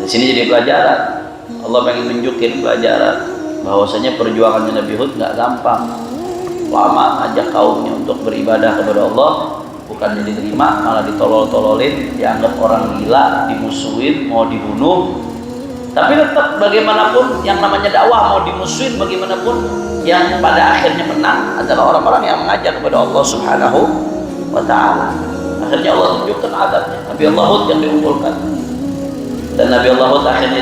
Di sini jadi pelajaran. Allah pengen menunjukin pelajaran bahwasanya perjuangannya Nabi Hud nggak gampang. Lama ngajak kaumnya untuk beribadah kepada Allah, bukan diterima, malah ditolol-tololin, dianggap orang gila, dimusuhin, mau dibunuh. Tapi tetap bagaimanapun yang namanya dakwah mau dimusuhin bagaimanapun, yang pada akhirnya menang adalah orang-orang yang mengajak kepada Allah Subhanahu wa ta'ala. Akhirnya Allah tunjukkan adabnya. Nabi Allah Hud yang diumpulkan, dan Nabi Allah Hud akhirnya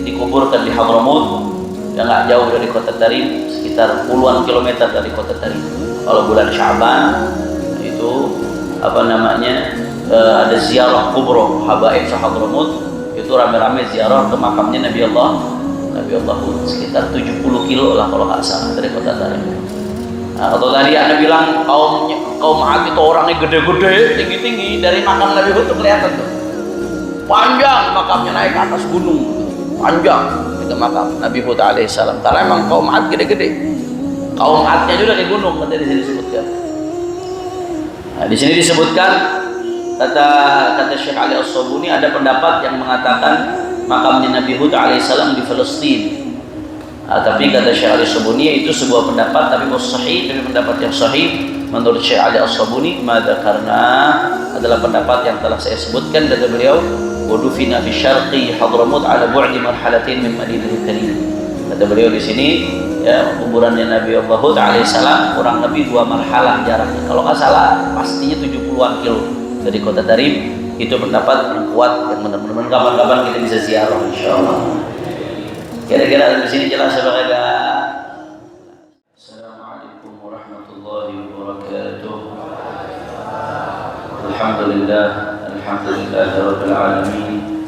dikuburkan di Hadramut, yang nggak jauh dari kota Tarim, sekitar puluhan kilometer dari kota Tarim. Kalau bulan Sya'ban itu ada ziarah kubro habaib Hadramut, itu rame-rame ziarah ke makamnya Nabi Allah Hud, sekitar 70 kilo lah kalau nggak salah dari kota Tarim. Nah, kalau tadi Anda bilang kaum Ad itu orangnya gede-gede, tinggi-tinggi, dari makam Nabi Hud itu kelihatan tuh. Panjang makamnya, naik ke atas gunung. Panjang itu makam Nabi Hud alaihissalam. Karena emang kaum Ad gede-gede. Kaum Adnya juga di gunung, kan di sini disebutkan. Nah, di sini disebutkan kata Syekh Ali As-Sabuni, ada pendapat yang mengatakan makamnya Nabi Hud alaihissalam di Palestina. Tapi kata Syekh Ali As-Sabuni itu sebuah pendapat, tapi sahih, tapi pendapat yang sahih menurut Syekh Ali As-Sabuni karena adalah pendapat yang telah saya sebutkan. Kata beliau, wadufina fi syarqi Hadramut ala bu'di marhalatin min Madinatil Karim. Kata beliau di sini, ya, kuburannya Nabi Allah Hud alaihissalam kurang lebih 2 marhalah jaraknya. Kalau nggak salah pastinya 70-an kilo dari kota Tarim. Itu pendapat yang kuat, yang benar-benar kapan-kapan kita bisa ziarah insyaallah. Kira-kira di sini jelas apa enggak? Assalamualaikum warahmatullahi wabarakatuh. Alhamdulillahirabbil alamin.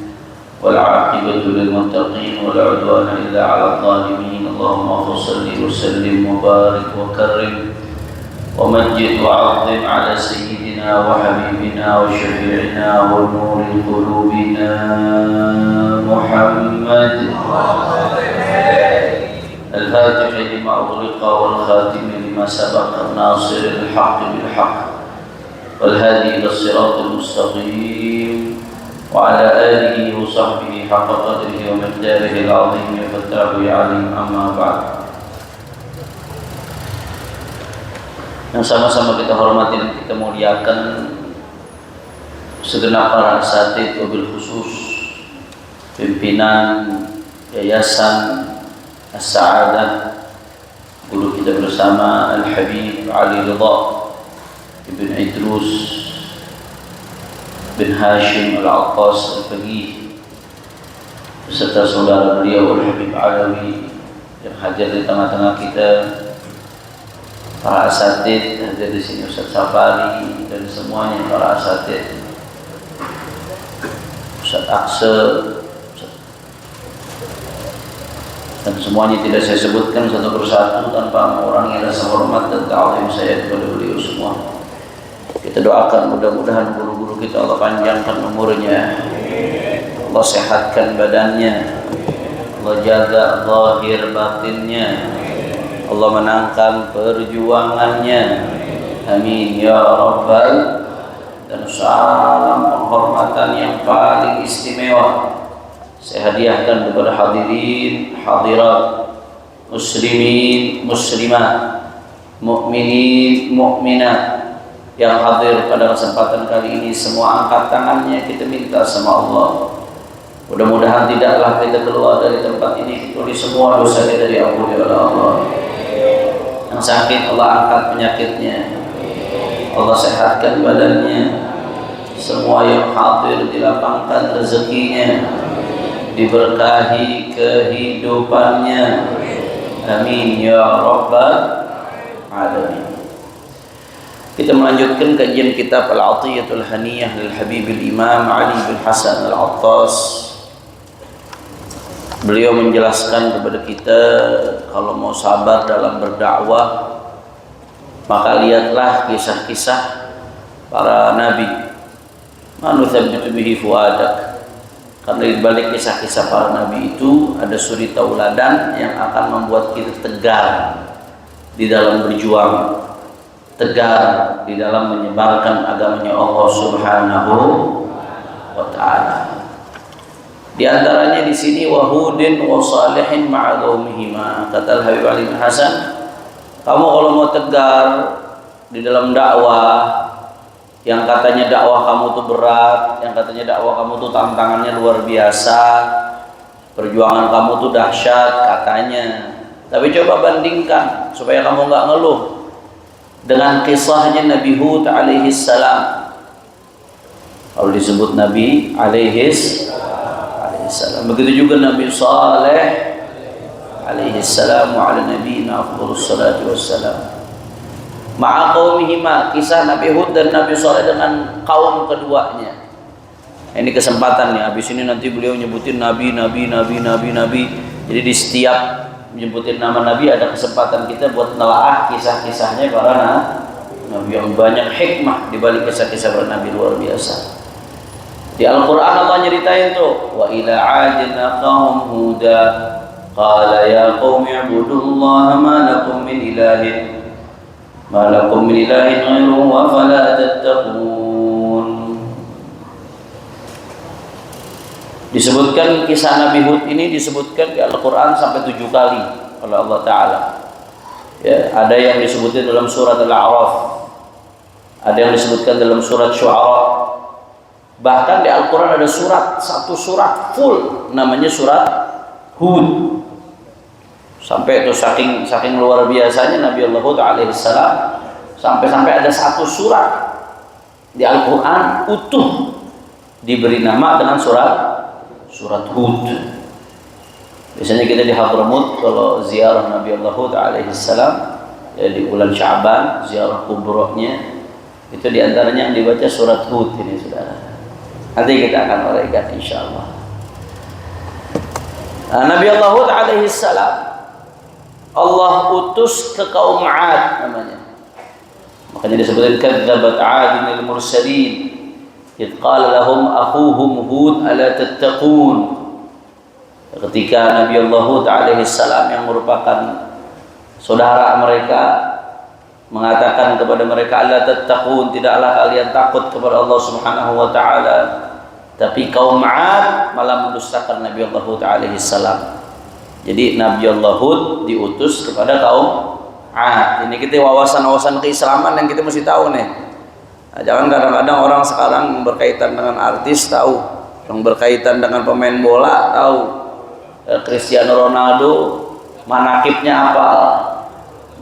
Wal 'aqibatu lil muttaqin wa la 'udwana illa 'alal zalimin. Allahumma shalli wa sallim wa barik wa karrim wa majjid wa 'azzim 'ala sayyidina wa habibina wa syafi'ina wa nuri qulubina Muhammad الفاتح لما أغلق والخاتم لما سبق الناصر الحق بالحق والهادي إلى الصراط المستقيم وعلى آله وصحبه حق قدره ومقداره العظيم فتاه عليم. أما بعد. Yang sama-sama kita hormati dan kita muliakan segenap para asatidz, wabil khusus pimpinan Yayasan As-Sa'adah, guru kita bersama Al-Habib Ali Ridha Ibn Idrus bin Hashim Al-Attas Al-Faqih, beserta saudara beliau Al-Habib Alawi yang hadir di tengah-tengah kita, para asatidz hadir di sini, Ustaz Safari dan semuanya para asatidz, Ustaz Aksel, dan semuanya tidak saya sebutkan satu persatu tanpa mengurangi rasa hormat dan ta'zim saya kepada beliau semua. Kita doakan mudah-mudahan guru-guru kita Allah panjangkan umurnya, Allah sehatkan badannya, Allah jaga zahir batinnya, Allah menangkan perjuangannya. Amin ya rabbal. Dan salam penghormatan yang paling istimewa saya hadiahkan kepada hadirin, hadirat, muslimin, muslimat, mukminin, mukminat yang hadir pada kesempatan kali ini. Semua angkat tangannya, kita minta sama Allah, mudah-mudahan tidaklah kita keluar dari tempat ini kecuali semua dosa kita diampuni oleh Allah. Yang sakit Allah angkat penyakitnya, Allah sehatkan badannya. Semua yang hadir dilapangkan rezekinya, diberkahi kehidupannya. Amin ya rabbal alamin. Kita melanjutkan kajian kitab Al-Athiyatul Haniyah lil Habibil Imam Ali bin Hasan Al-Attas. Beliau menjelaskan kepada kita, kalau mau sabar dalam berdakwah, maka lihatlah kisah-kisah para nabi. Manuthabbitu bihi fuadak. Karena di balik kisah-kisah para nabi itu ada suri tauladan yang akan membuat kita tegar di dalam berjuang, tegar di dalam menyebarkan agamanya Allah Subhanahu wa ta'ala. Di antaranya di sini wahudin wa salihin ma'a qaumihima. Kata Habib Ali bin Hasan, kamu kalau mau tegar di dalam dakwah, yang katanya dakwah kamu tuh berat, yang katanya dakwah kamu tuh tantangannya luar biasa, perjuangan kamu tuh dahsyat katanya. Tapi coba bandingkan supaya kamu nggak ngeluh dengan kisahnya Nabi Hud alaihi salam. Kalau disebut Nabi alaihi salam, begitu juga Nabi Saleh alaihi salam wa ala nabiyina afdhalus salatu wassalam. Ma'a qaumihima, kisah Nabi Hud dan Nabi Saleh dengan kaum keduanya. Ini kesempatan nih, habis ini nanti beliau nyebutin nabi. Jadi di setiap menyebutin nama nabi ada kesempatan kita buat nelaah kisah-kisahnya para nabi yang banyak hikmah di balik kisah-kisah para nabi luar biasa. Di Al-Quran Allah nyeritain tuh, wa ila adin aqahum huda qala ya qaumi ibudullaha ma lakum min ilahin ghairuhu wa fala tattaqun. Disebutkan kisah Nabi Hud ini disebutkan di Al-Quran sampai 7 kali oleh Allah Ta'ala. Ya, ada yang disebutkan dalam surat Al-A'raf, ada yang disebutkan dalam surat Syu'ara. Bahkan di Al-Quran ada satu surat full namanya surat Hud. Sampai itu saking luar biasanya Nabi Allah Hud alaihissalam, sampai ada satu surat di Al-Quran utuh diberi nama dengan surat Hud. Biasanya kita di Hadramut kalau ziarah Nabi Allah Hud alaihissalam, ya, di bulan Sya'ban, ziarah kuburnya itu diantaranya yang dibaca surat Hud ini, saudara. Nanti kita akan uraikan insyaallah. Nabi Allah Hud alaihi salam Allah utus ke kaum 'Ad namanya. Makanya disebutkan kadzabat 'adun al-mursalin id qala lahum akhuhum Hud ala tattaqun. Ketika Nabi Allah Hud alaihi salam yang merupakan saudara mereka mengatakan kepada mereka, alla tattaqun, tidaklah kalian takut kepada Allah Subhanahu wa taala. Tapi kaum 'Ad malah mendustakan Nabi Allah Hud alaihi salam. Jadi Nabi Allah Hud diutus kepada kaum 'Ad. Ini kita wawasan-wawasan keislaman yang kita mesti tahu nih. Nah, jangan kadang-kadang orang sekarang berkaitan dengan artis tahu, yang berkaitan dengan pemain bola tahu, Cristiano Ronaldo manakibnya apa,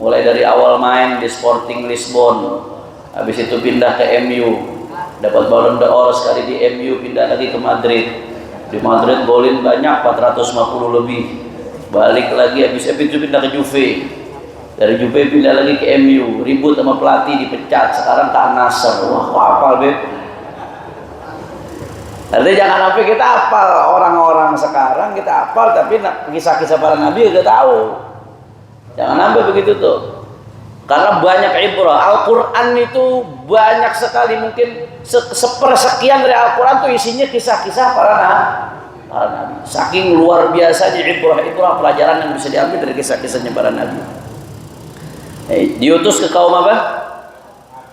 mulai dari awal main di Sporting Lisbon, habis itu pindah ke MU, dapat Ballon d'Or sekali di MU, pindah lagi ke Madrid. Di Madrid golin banyak, 450 lebih. Balik lagi habis itu pindah ke Juve. Dari Juve pindah lagi ke MU, ribut sama pelatih, dipecat, sekarang ke Al-Nassr. Wah, hafal bet. Jadi jangan sampai kita hafal orang-orang sekarang, kita hafal tapi kisah-kisah para nabi udah tahu. Jangan sampai begitu tuh. Karena banyak ibrah. Al-Quran itu banyak sekali, mungkin sepersekian dari Al-Quran itu isinya kisah-kisah para nabi. Saking luar biasanya ibrah pelajaran yang bisa diambil dari kisah-kisahnya para nabi. Diutus ke kaum apa?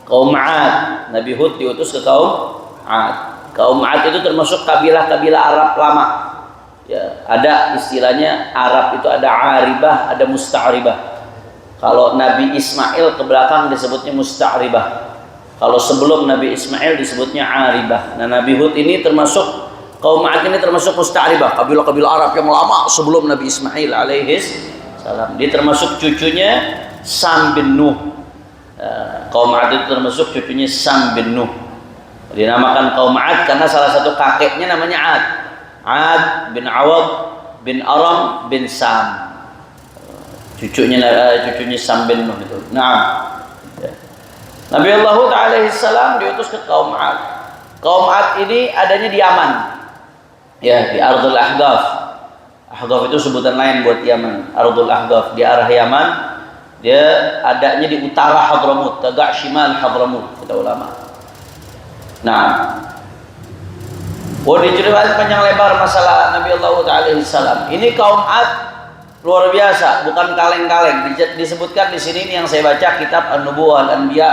Kaum 'Ad. Nabi Hud diutus ke kaum 'Ad. Kaum 'Ad itu termasuk kabilah-kabilah Arab lama. Ya, ada istilahnya Arab itu ada 'aribah, ada musta'ribah. Kalau Nabi Ismail ke belakang disebutnya musta'ribah. Kalau sebelum Nabi Ismail disebutnya 'aribah. Nah, Nabi Hud ini termasuk kaum 'Ad ini termasuk musta'ribah, kabilah-kabilah Arab yang lama sebelum Nabi Ismail alaihi salam. Dia termasuk cucunya Sam bin Nuh. Kaum 'Ad itu termasuk cucunya Sam bin Nuh. Dinamakan kaum 'Ad karena salah satu kakeknya namanya 'Ad. 'Ad bin Awad bin Aram bin Sam. Cucunya Sam bin Nuh itu. Nah, Nabi Allah Hud alaihi salam diutus ke kaum 'Ad. Kaum 'Ad ini adanya di Yaman. Ya, di Ardul Ahqaf. Ahqaf itu sebutan lain buat Yaman. Ardul Ahqaf di arah Yaman. Dia adanya di utara Hadramut, tegak shimal Hadramut, kata ulama. Nah, diceritakan panjang lebar masalah Nabi Allah alaihi salam. Ini kaum 'Ad luar biasa, bukan kaleng-kaleng. Disebutkan di sini yang saya baca kitab An-Nubuwah Al-Anbiya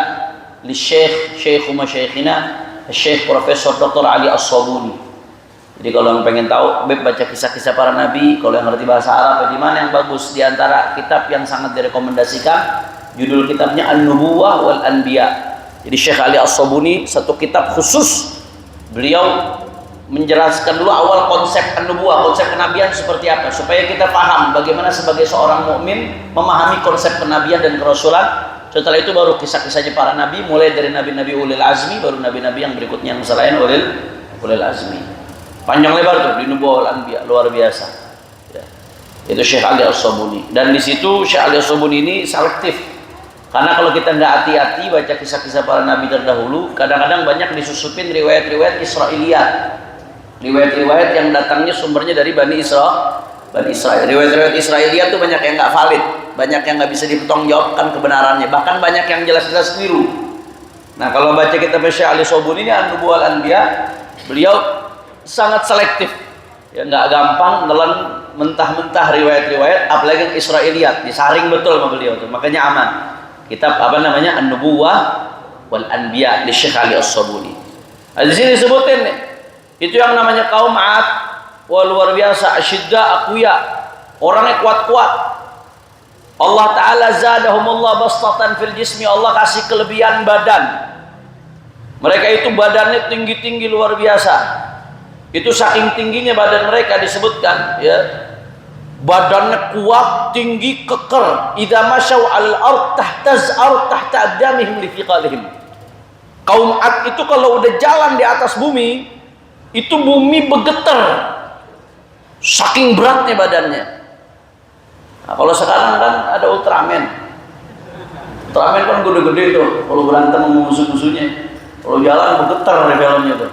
li Syekh Syekhina Syekh Profesor Dr. Ali As-Sabuni. Jadi kalau yang pengen tahu, Beb baca kisah-kisah para nabi, kalau yang ngerti bahasa Arab, di mana yang bagus di antara kitab yang sangat direkomendasikan, judul kitabnya An-Nubuwah wal Anbiya. Jadi Syekh Ali As-Sabuni satu kitab khusus, beliau menjelaskan dulu awal konsep An-Nubuwah, konsep kenabian seperti apa, supaya kita paham bagaimana sebagai seorang mukmin memahami konsep kenabian dan kerasulan. Setelah itu baru kisah-kisahnya para nabi, mulai dari nabi-nabi ulil azmi, baru nabi-nabi yang berikutnya yang selain ulil azmi. Panjang lebar tuh di Nubuwah wal Anbiya, luar biasa. Ya. Itu Syekh Ali As-Sabuni. Dan di situ Syekh Ali As-Sabuni ini selektif. Karena kalau kita nggak hati-hati baca kisah-kisah para nabi terdahulu, kadang-kadang banyak disusupin riwayat-riwayat Israiliyat. Riwayat-riwayat yang datangnya sumbernya dari Bani Israel. Riwayat-riwayat Israiliyat tuh banyak yang nggak valid, banyak yang nggak bisa dipertanggungjawabkan kebenarannya, bahkan banyak yang jelas-jelas keliru. Nah, kalau baca kitab Syekh Ali As-Sabuni ini An-Nubuwah wal Anbiya, beliau sangat selektif, ya nggak gampang nelan mentah-mentah riwayat-riwayat, apalagi yang Israiliyat disaring betul sama beliau tuh, makanya aman. Kitab apa namanya An-Nubuwah wal Anbiya di Syekh Ali As-Sabuni. Nah, di sini disebutin nih, itu yang namanya kaum 'Ad, wah luar biasa, asyidda, akuya, orangnya kuat-kuat. Allah Ta'ala zadahumullah bastatan fil jismi, Allah kasih kelebihan badan. Mereka itu badannya tinggi-tinggi luar biasa. Itu saking tingginya badan mereka disebutkan, ya, badannya kuat, tinggi, keker. Idza masyaw al-ard tahtaz'ar tahta aqdamihim li thiqalihim. Kaum 'Ad itu kalau udah jalan di atas bumi, itu bumi bergetar, saking beratnya badannya. Nah, kalau sekarang kan ada Ultraman. Ultraman kan gede-gede tuh, kalau berantem sama musuh-musuhnya, kalau jalan bergetar di filmnya tuh.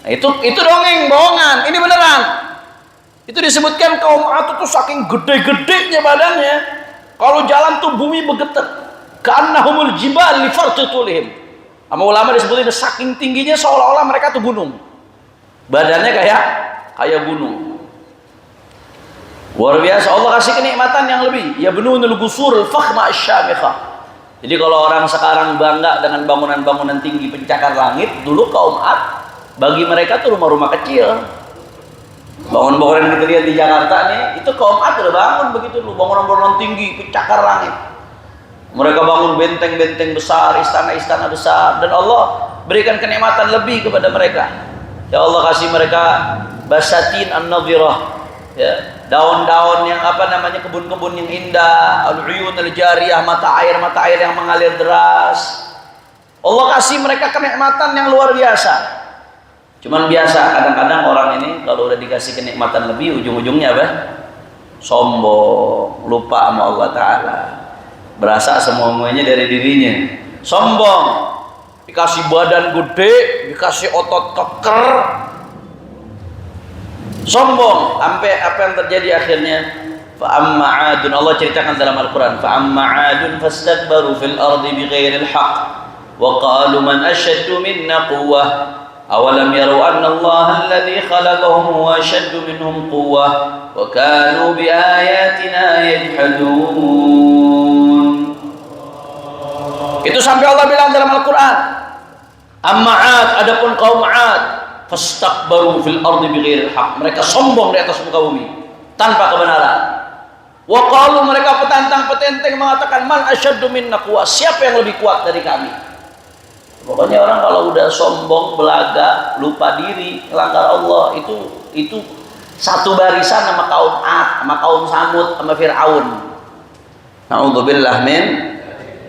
Nah, itu dongeng, bohongan. Ini beneran. Itu disebutkan kaum 'Ad itu saking gede-gedenya badannya, kalau jalan tuh bumi bergetar. Ka'annahumul jibal li fartutulihim. Sama ulama disebutin saking tingginya seolah-olah mereka tuh gunung. Badannya kayak gunung. Luar biasa, Allah kasih kenikmatan yang lebih. Ya bununul gusur fakhma asy-syamikhah. Jadi kalau orang sekarang bangga dengan bangunan-bangunan tinggi pencakar langit, dulu kaum 'Ad bagi mereka tuh rumah-rumah kecil. Bangunan-bangunan yang kita lihat di Jakarta nih, itu kaum 'Ad udah bangun begitu dulu, bangunan-bangunan tinggi pencakar langit. Mereka bangun benteng-benteng besar, istana-istana besar, dan Allah berikan kenikmatan lebih kepada mereka. Ya Allah kasih mereka basatin an-nadhirah, ya, daun-daun yang apa namanya, kebun-kebun yang indah, al-uyun al-jariyah, mata air yang mengalir deras. Allah kasih mereka kenikmatan yang luar biasa. Cuman biasa kadang-kadang orang ini kalau udah dikasih kenikmatan lebih, ujung-ujungnya apa? Sombong, lupa sama Allah Ta'ala, berasa semuanya dari dirinya. Sombong, dikasih badan gede, dikasih otot keker, sombong. Sampai apa yang terjadi akhirnya? Fa'amma 'adun, Allah ceritakan dalam Al-Quran, fa'amma 'adun fastakbaru fil ardi bighairil haqq wa qalu man ashaddu minna quwwah awalam yaru anna Allah alladhi khalaqahum huwa ashaddu minhum quwwah wa kanu bi ayatina yajhadun. Itu sampai Allah bilang dalam Al-Quran, amma 'ad, adapun kaum 'Ad, fastakbaru fil ardi bighairil haqq, mereka sombong di atas muka bumi tanpa kebenaran. Wa qalu, mereka petantang-petenteng mengatakan, man asyaddu minna quwwah, siapa yang lebih kuat dari kami. Pokoknya orang kalau udah sombong, belaga, lupa diri, melanggar Allah, itu satu barisan sama kaum 'Ad, sama kaum Samud, sama Fir'aun. Na'udzubillah min.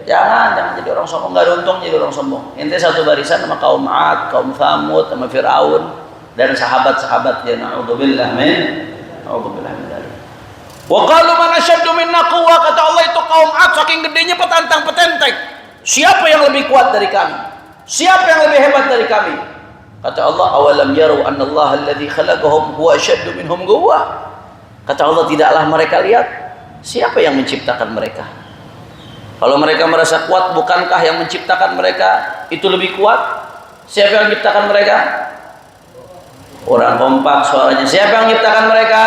Jangan jadi orang sombong, nggak ada untung jadi orang sombong. Ente satu barisan sama kaum 'Ad, kaum Tsamud, sama Firaun dan sahabat-sahabatnya. Na'udzubillah min. Na'udzubillah min dzalik. Wa qalu man asyaddu minna quwwah, kata Allah itu kaum 'Ad saking gedenya petantang petenteng. Siapa yang lebih kuat dari kami? Siapa yang lebih hebat dari kami? Kata Allah, awalam yaru anna Allah alladhi khalaqahum huwa asyaddu minhum quwwah. Kata Allah, tidaklah mereka lihat siapa yang menciptakan mereka? Kalau mereka merasa kuat, bukankah yang menciptakan mereka itu lebih kuat? Siapa yang menciptakan mereka? Orang kompak suaranya. Siapa yang menciptakan mereka?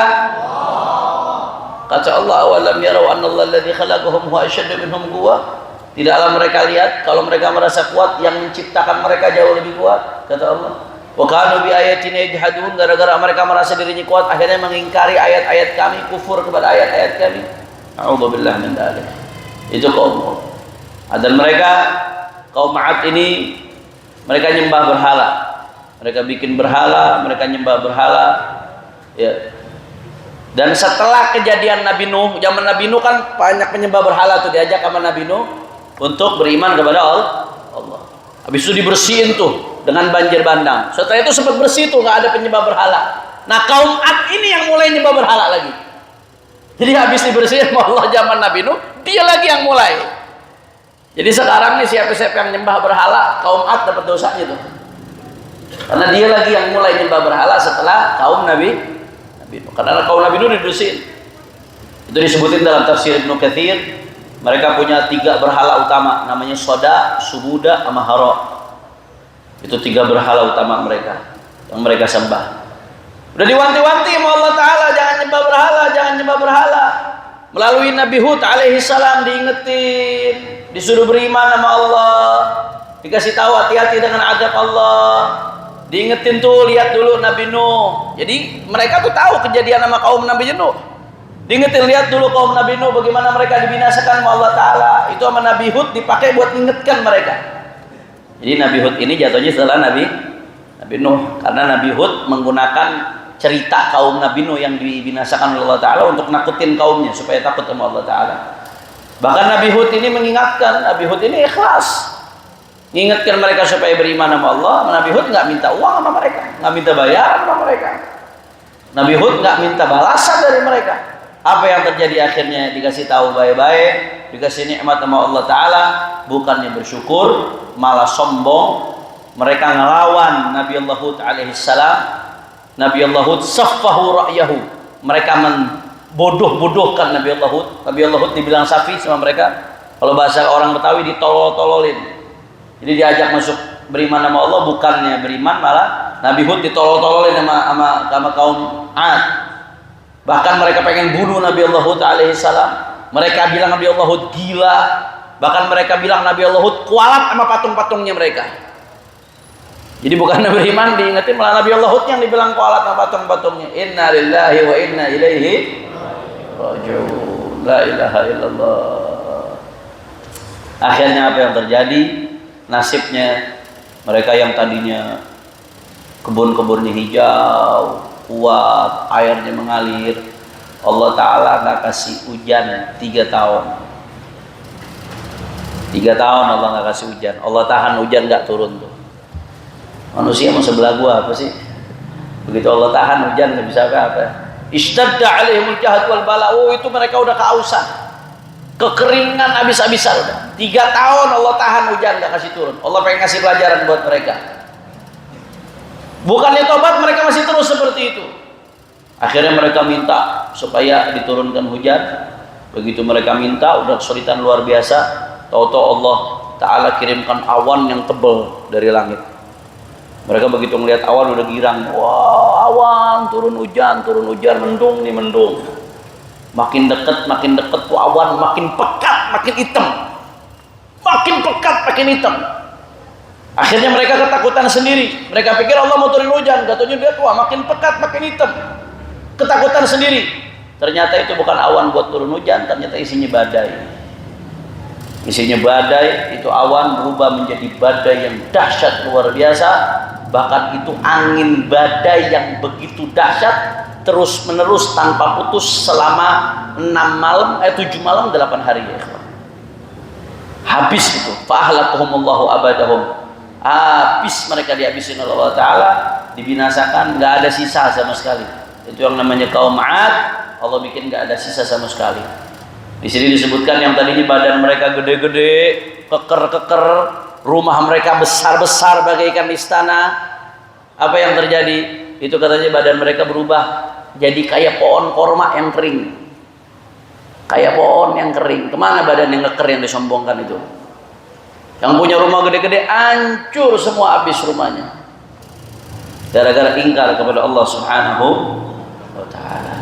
Kata Allah, awalam yarau annallaha alladzi khalaqahum huwa asyaddu minhum quwwah. Tidaklah mereka lihat kalau mereka merasa kuat, yang menciptakan mereka jauh lebih kuat. Kata Allah, Wa kanu bi ayatina yajhadun, gara-gara mereka merasa dirinya kuat akhirnya mengingkari ayat-ayat kami, kufur kepada ayat-ayat kami. A'udzubillah min dzalik. Itu kaum. Dan mereka kaum 'Ad ini mereka nyembah berhala. Mereka bikin berhala, mereka nyembah berhala. Ya. Dan setelah kejadian Nabi Nuh, zaman Nabi Nuh kan banyak penyembah berhala tuh, diajak sama Nabi Nuh untuk beriman kepada Allah. Habis itu dibersihin tuh dengan banjir bandang. Setelah itu sempat bersih tuh, nggak ada penyembah berhala. Nah kaum 'Ad ini yang mulai nyembah berhala lagi. Jadi habis dibersihin sama Allah zaman Nabi Nuh, dia lagi yang mulai. Jadi sekarang nih siapa-siapa yang nyembah berhala, kaum 'Ad dapat dosanya tuh. Karena dia lagi yang mulai nyembah berhala setelah kaum Nabi Nuh. Karena kaum Nabi Nuh didusin. Itu disebutin dalam tafsir Ibnu Katsir. Mereka punya 3 berhala utama, namanya Soda, Subuda, sama Hara. Itu 3 berhala utama mereka yang mereka sembah. Udah diwanti-wanti sama Allah Ta'ala, jangan nyembah berhala, jangan nyembah berhala. Melalui Nabi Hud alaihi salam diingetin, disuruh beriman sama Allah, dikasih tahu hati-hati dengan azab Allah. Diingetin tuh, lihat dulu Nabi Nuh. Jadi mereka tuh tahu kejadian sama kaum Nabi Nuh. Diingetin, lihat dulu kaum Nabi Nuh bagaimana mereka dibinasakan sama Allah Ta'ala. Itu sama Nabi Hud dipakai buat mengingatkan mereka. Jadi Nabi Hud ini jatuhnya setelah Nabi Nuh, karena Nabi Hud menggunakan cerita kaum Nabi Nuh yang dibinasakan oleh Allah Ta'ala untuk nakutin kaumnya supaya takut sama Allah Ta'ala. Bahkan Nabi Hud ini mengingatkan, Nabi Hud ini ikhlas mengingatkan mereka supaya beriman sama Allah. Nabi Hud nggak minta uang sama mereka, nggak minta bayaran sama mereka. Nabi Hud nggak minta balasan dari mereka. Apa yang terjadi akhirnya? Dikasih tahu baik-baik, dikasih nikmat sama Allah Ta'ala, bukannya bersyukur malah sombong. Mereka ngelawan Nabi Allah Hud alaihissalam. Nabi Allah Hud saffahu ra'yahu, mereka membodoh-bodohkan Nabi Allah Hud. Nabi Allah Hud dibilang safi sama mereka. Kalau bahasa orang Betawi ditolol-tololin. Jadi diajak masuk beriman sama Allah, bukannya beriman malah Nabi Hud ditolol-tololin sama kaum 'Ad. Bahkan mereka pengen bunuh Nabi Allah Hud alaihissalam. Mereka bilang Nabi Allah Hud gila. Bahkan mereka bilang Nabi Allah Hud kualat sama patung-patungnya mereka. Jadi bukan beriman diingetin, malah Nabi Allah Hud yang dibilang kualat sama patung-patungnya. Inna lillahi wa inna ilaihi raji'un. La ilaha illallah. Akhirnya apa yang terjadi? Nasibnya mereka yang tadinya kebun-kebunnya hijau, kuat, airnya mengalir, Allah Ta'ala nggak kasih hujan 3 tahun. 3 tahun Allah nggak kasih hujan. Allah tahan hujan nggak turun tuh. Manusia mau sebelah gua apa sih? Begitu Allah tahan hujan nggak bisa apa-apa. Ishtadda alaihimul jahd wal bala. Oh, itu mereka udah kehausan, kekeringan habis-habisan udah. 3 tahun Allah tahan hujan nggak kasih turun. Allah pengen kasih pelajaran buat mereka. Bukannya tobat, mereka masih terus seperti itu. Akhirnya mereka minta supaya diturunkan hujan. Begitu mereka minta, udah kesulitan luar biasa. Tahu-tahu Allah Ta'ala kirimkan awan yang tebal dari langit. Mereka begitu melihat awan udah girang. Wah, awan turun hujan, mendung nih, mendung. Makin dekat tuh awan makin pekat, makin hitam. Makin pekat, makin hitam. Akhirnya mereka ketakutan sendiri. Mereka pikir Allah mau turun hujan, katanya dia wah makin pekat, makin hitam. Ketakutan sendiri. Ternyata itu bukan awan buat turun hujan, ternyata isinya badai. Isinya badai, itu awan berubah menjadi badai yang dahsyat luar biasa. Bahkan itu angin badai yang begitu dahsyat terus menerus tanpa putus selama 7 malam 8 hari ya. Habis itu, fa'ahlakahumullahu abadahum. Habis mereka dihabisin oleh Allah Ta'ala, dibinasakan, nggak ada sisa sama sekali. Itu yang namanya kaum 'Ad. Allah bikin nggak ada sisa sama sekali. Di sini disebutkan yang tadinya badan mereka gede-gede, keker-keker, rumah mereka besar-besar bagaikan istana. Apa yang terjadi? Itu katanya badan mereka berubah jadi kayak pohon korma yang kering. Kayak pohon yang kering. Kemana badan yang keker yang disombongkan itu? Yang punya rumah gede-gede hancur semua, habis rumahnya. Gara-gara ingkar kepada Allah Subhanahu wa Ta'ala.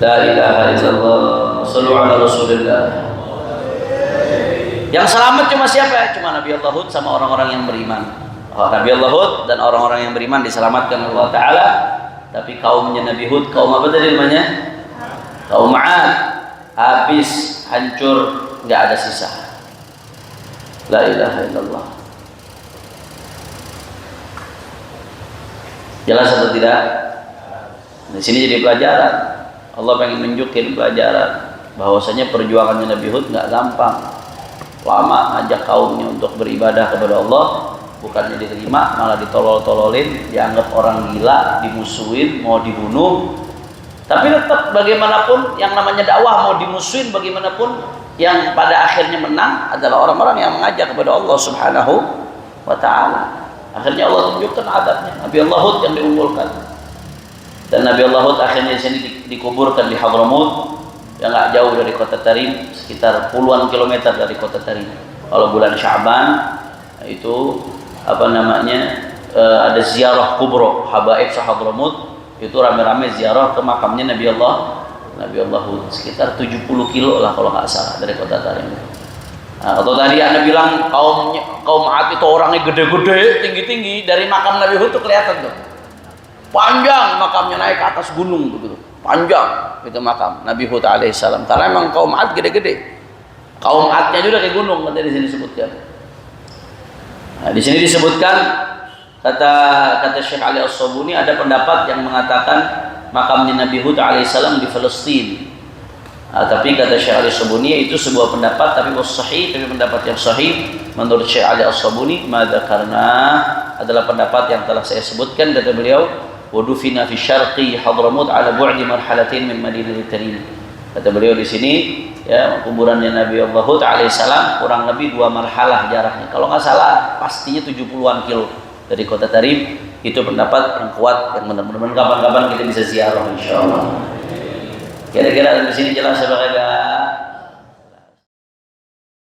La ilaha illallah. Shallu ala Rasulillah. Yang selamat cuma siapa? Cuma Nabi Allah Hud sama orang-orang yang beriman. Nabi Allah Hud dan orang-orang yang beriman diselamatkan oleh Allah Ta'ala. Tapi kaumnya Nabi Hud, kaum apa tadi namanya? Kaum 'Ad, habis, hancur, nggak ada sisa. La ilaha illallah. Jelas atau tidak? Di sini jadi pelajaran. Allah pengen menunjukin pelajaran bahwasanya perjuangannya Nabi Hud nggak gampang. Lama ngajak kaumnya untuk beribadah kepada Allah, bukannya diterima, malah ditolol-tololin, dianggap orang gila, dimusuhin, mau dibunuh. Tapi tetap bagaimanapun yang namanya dakwah mau dimusuhin bagaimanapun, yang pada akhirnya menang adalah orang-orang yang mengajak kepada Allah Subhanahu wa Ta'ala. Akhirnya Allah tunjukkan adabnya. Nabi Allah Hud yang diunggulkan. Dan Nabi Allah Hud akhirnya di sini dikuburkan di Hadramut, yang nggak jauh dari kota Tarim, sekitar puluhan kilometer dari kota Tarim. Kalau bulan Sya'ban itu apa namanya, ada ziarah kubro habaib Hadramut, itu rame-rame ziarah ke makamnya Nabi Allah Hud, sekitar 70 kilo lah kalau nggak salah dari kota Tarim. Nah, atau tadi Anda bilang kaum 'Ad itu orangnya gede-gede, tinggi-tinggi, dari makam Nabi Hud itu kelihatan tuh. Panjang makamnya, naik ke atas gunung begitu. Panjang itu makam Nabi Hud alaihissalam. Karena memang kaum 'Ad gede-gede. Kaum 'Ad-nya juga kayak gunung, kan di sini disebutkan. Nah, di sini disebutkan kata Syekh Ali As-Sabuni, ada pendapat yang mengatakan makamnya Nabi Hud alaihissalam di Palestina. Tapi kata Syekh Ali As-Sabuni itu sebuah pendapat, tapi sahih, tapi pendapat yang sahih menurut Syekh Ali As-Sabuni karena adalah pendapat yang telah saya sebutkan. Kata beliau, wadufina fi syarqi Hadramut ala bu'di marhalatin min Madinatil Karim. Kata beliau di sini, ya, kuburannya Nabi Allah Hud alaihissalam kurang lebih 2 marhalah jaraknya. Kalau nggak salah pastinya 70-an kilo dari kota Tarim. Itu pendapat yang kuat, yang benar-benar kapan-kapan kita bisa ziarah insyaallah. Kira-kira di sini jelas apa